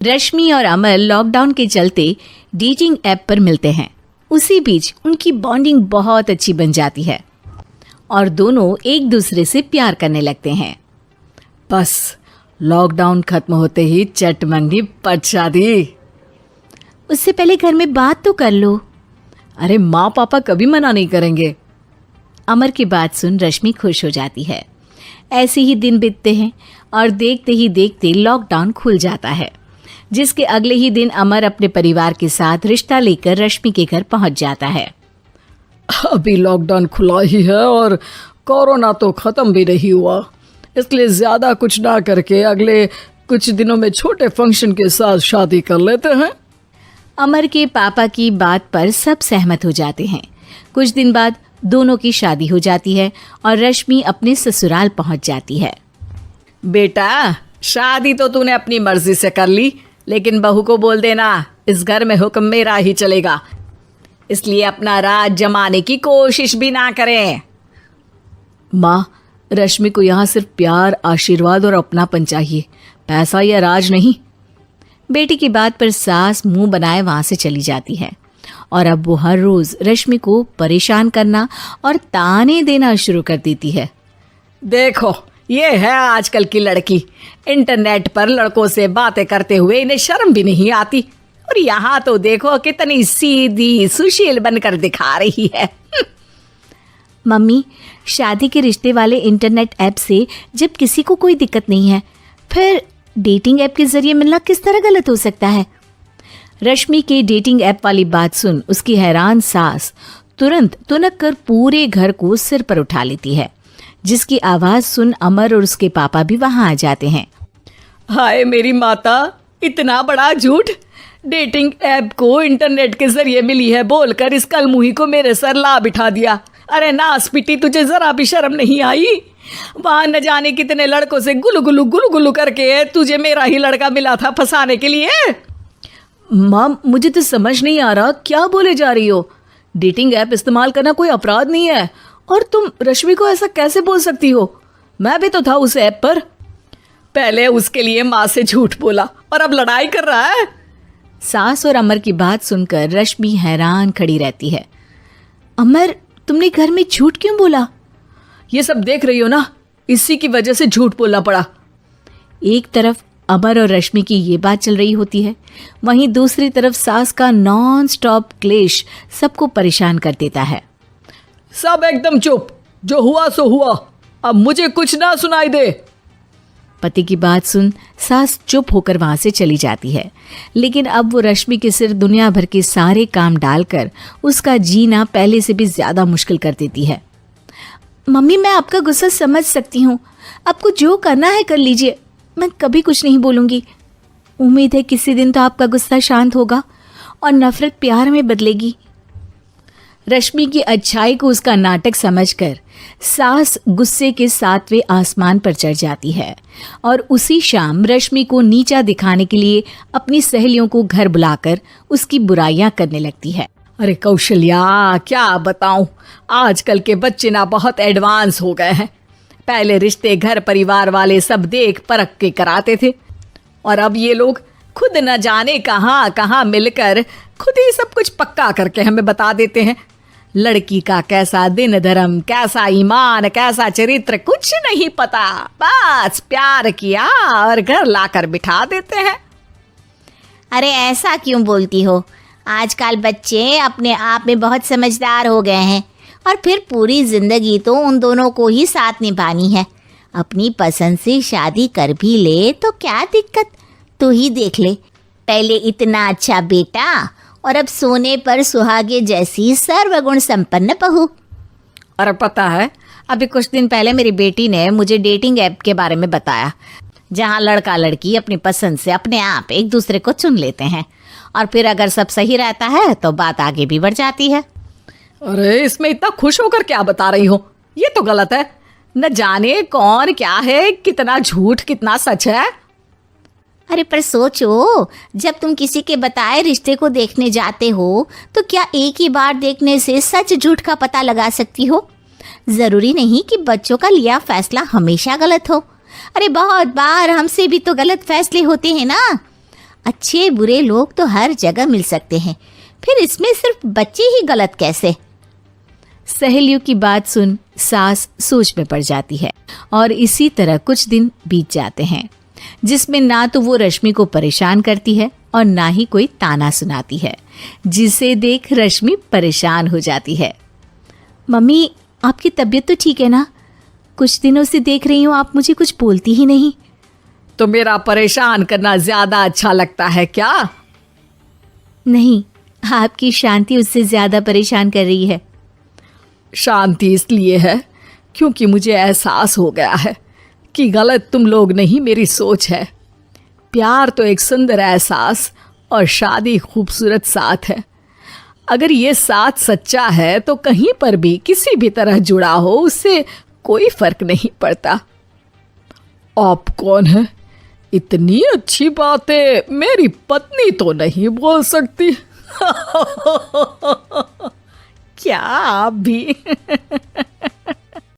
रश्मि और अमर लॉकडाउन के चलते डेटिंग ऐप पर मिलते हैं। उसी बीच उनकी बॉन्डिंग बहुत अच्छी बन जाती है और दोनों एक दूसरे से प्यार करने लगते हैं। बस लॉकडाउन खत्म होते ही चट मंगनी पट शादी। उससे पहले घर में बात तो कर लो। अरे माँ पापा कभी मना नहीं करेंगे। अमर की बात सुन रश्मि खुश हो जाती है। ऐसे ही दिन बीतते हैं और देखते ही देखते लॉकडाउन खुल जाता है, जिसके अगले ही दिन अमर अपने परिवार के साथ रिश्ता लेकर रश्मि के घर पहुंच जाता है। अभी लॉकडाउन खुला ही है और कोरोना तो ख़त्म भी नहीं हुआ, इसलिए ज़्यादा कुछ ना करके अगले कुछ दिनों में छोटे फंक्शन के साथ शादी कर लेते हैं। अमर के पापा की बात पर सब सहमत हो जाते हैं। कुछ दिन बाद दोनों की शादी हो जाती है और रश्मि अपने ससुराल पहुंच जाती है। बेटा, शादी तो तूने अपनी मर्जी से कर ली, लेकिन बहू को बोल देना इस घर में हुक्म मेरा ही चलेगा, इसलिए अपना राज जमाने की कोशिश भी ना करें। माँ, रश्मि को यहाँ सिर्फ प्यार, आशीर्वाद और अपनापन चाहिए, पैसा या राज नहीं। बेटी की बात पर सास मुंह बनाए वहां से चली जाती है और अब वो हर रोज रश्मि को परेशान करना और ताने देना शुरू कर देती है। देखो, ये है आजकल की लड़की, इंटरनेट पर लड़कों से बातें करते हुए इन्हें शर्म भी नहीं आती, और यहाँ तो देखो कितनी सीधी सुशील बनकर दिखा रही है। मम्मी, शादी के रिश्ते वाले इंटरनेट ऐप से जब किसी को कोई दिक्कत नहीं है, फिर डेटिंग ऐप के जरिए मिलना किस तरह गलत हो सकता है? रश्मि के डेटिंग ऐप वाली बात सुन उसकी हैरान सास तुरंत तुनक कर पूरे घर को सिर पर उठा लेती है, जिसकी आवाज सुन अमर और उसके पापा भी वहां आ जाते हैं। हाय मेरी माता, इतना बड़ा झूठ! डेटिंग ऐप को इंटरनेट के जरिए मिली है बोलकर इस कलमुही को मेरे सर ला बिठा दिया। अरे नास पिटी, तुझे जरा भी शर्म नहीं आई? वहां न जाने कितने लड़कों से गुलू गुलू करके तुझे मेरा ही लड़का मिला था फंसाने के लिए। माँ, मुझे तो समझ नहीं आ रहा क्या बोले जा रही हो। डेटिंग ऐप इस्तेमाल करना कोई अपराध नहीं है, और तुम रश्मि को ऐसा कैसे बोल सकती हो? मैं भी तो था उस ऐप पर। पहले उसके लिए माँ से झूठ बोला और अब लड़ाई कर रहा है। सास और अमर की बात सुनकर रश्मि हैरान खड़ी रहती है। अमर, तुमने घर में झूठ क्यों बोला? ये सब देख रही हो ना, इसी की वजह से झूठ बोलना पड़ा। एक तरफ अमर और रश्मि की ये बात चल रही होती है, वहीं दूसरी तरफ सास का नॉन स्टॉप क्लेश सबको परेशान कर देता है। सब एकदम चुप, जो हुआ सो हुआ, अब मुझे कुछ ना सुनाई दे। पति की बात सुन सास चुप होकर वहां से चली जाती है, लेकिन अब वो रश्मि के सिर दुनिया भर के सारे काम डालकर उसका जीना पहले से भी ज्यादा मुश्किल कर देती है। मम्मी, मैं आपका गुस्सा समझ सकती हूँ, आपको जो करना है कर लीजिए, मैं कभी कुछ नहीं बोलूँगी। उम्मीद है किसी दिन तो आपका गुस्सा शांत होगा और नफरत प्यार में बदलेगी। रश्मि की अच्छाई को उसका नाटक समझकर सास गुस्से के 7वें आसमान पर चढ़ जाती है और उसी शाम रश्मि को नीचा दिखाने के लिए अपनी सहेलियों को घर बुलाकर उसकी बुराइयां करने लगती है। अरे कौशल्या, क्या बताऊं, आजकल के बच्चे ना बहुत एडवांस हो गए हैं। पहले रिश्ते घर परिवार वाले सब देख परख के कराते थे, और अब ये लोग खुद न जाने कहाँ कहाँ मिलकर खुद ही सब कुछ पक्का करके हमें बता देते हैं। लड़की का कैसा दिन धर्म, कैसा ईमान, कैसा चरित्र कुछ नहीं पता, बस प्यार किया और घर लाकर बिठा देते हैं। अरे ऐसा क्यों बोलती हो? आजकल बच्चे अपने आप में बहुत समझदार हो गए हैं, और फिर पूरी जिंदगी तो उन दोनों को ही साथ निभानी है। अपनी पसंद से शादी कर भी ले तो क्या दिक्कत? तू ही देख ले, पहले इतना अच्छा बेटा और अब सोने पर सुहागे जैसी सर्वगुण संपन्न बहू। और पता है, अभी कुछ दिन पहले मेरी बेटी ने मुझे डेटिंग ऐप के बारे में बताया, जहाँ लड़का लड़की अपनी पसंद से अपने आप एक दूसरे को चुन लेते हैं, और फिर अगर सब सही रहता है तो बात आगे भी बढ़ जाती है। अरे इसमें इतना खुश होकर क्या बता रही हो? ये तो गलत है। न जाने कौन क्या है, कितना झूठ कितना सच है। अरे पर सोचो, जब तुम किसी के बताए रिश्ते को देखने जाते हो तो क्या एक ही बार देखने से सच झूठ का पता लगा सकती हो? जरूरी नहीं कि बच्चों का लिया फैसला हमेशा गलत हो। अरे बहुत बार हमसे भी तो गलत फैसले होते हैं ना। अच्छे बुरे लोग तो हर जगह मिल सकते हैं, फिर इसमें सिर्फ बच्चे ही गलत कैसे? सहेलियों की बात सुन सास सोच में पड़ जाती है और इसी तरह कुछ दिन बीत जाते हैं, जिसमें ना तो वो रश्मि को परेशान करती है और ना ही कोई ताना सुनाती है, जिसे देख रश्मि परेशान हो जाती है। मम्मी, आपकी तबीयत तो ठीक है ना? कुछ दिनों से देख रही हूँ आप मुझे कुछ बोलती ही नहीं। तो मेरा परेशान करना ज्यादा अच्छा लगता है क्या? नहीं, आपकी शांति उससे ज्यादा परेशान कर रही है। शांति इसलिए है क्योंकि मुझे एहसास हो गया है कि गलत तुम लोग नहीं, मेरी सोच है। प्यार तो एक सुंदर एहसास और शादी खूबसूरत साथ है। अगर ये साथ सच्चा है तो कहीं पर भी किसी भी तरह जुड़ा हो उससे कोई फर्क नहीं पड़ता। आप कौन है? इतनी अच्छी बातें मेरी पत्नी तो नहीं बोल सकती। क्या आप भी?